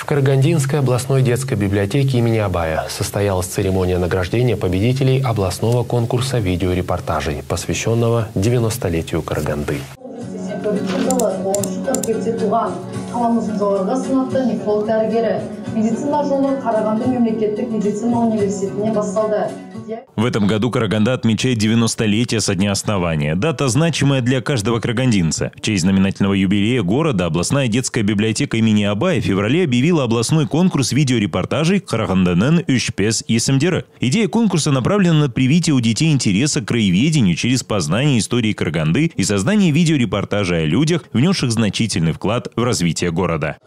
В Карагандинской областной детской библиотеке имени Абая состоялась церемония награждения победителей областного конкурса видеорепортажей, посвященного 90-летию Караганды. В этом году Караганда отмечает 90-летие со дня основания. Дата значимая для каждого карагандинца. В честь знаменательного юбилея города областная детская библиотека имени Абая в феврале объявила областной конкурс видеорепортажей «Караганданын Үшпес Есімдері». Идея конкурса направлена на привитие у детей интереса к краеведению через познание истории Караганды и создание видеорепортажей о людях, внесших значительный вклад в развитие города.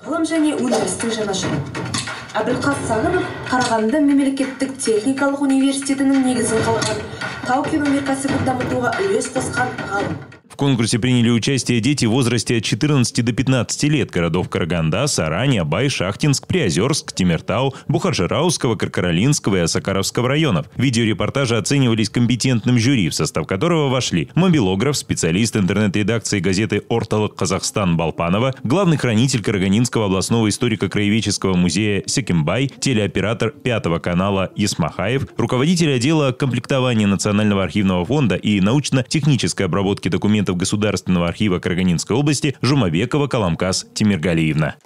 Абылқас Сағынов Қарағанды мемлекеттік техникалық университетінің негізін қалаған, тау-кен өнеркәсібін дамытуға үлес қосқан ғалым. В конкурсе приняли участие дети в возрасте от 14 до 15 лет городов Караганда, Сарань, Абай, Шахтинск, Приозерск, Темиртау, Бухаржирауского, Каркаралинского и Осакаровского районов. Видеорепортажи оценивались компетентным жюри, в состав которого вошли мобилограф, специалист интернет-редакции газеты «Орталық Казахстан» Балпанова, главный хранитель Карагандинского областного историко-краеведческого музея Секимбай, телеоператор 5-го канала Есмахаев, руководитель отдела комплектования Национального архивного фонда и научно-технической обработки документов Государственного архива Карагандинской области Жумабекова Каламкас Тимиргалиевна.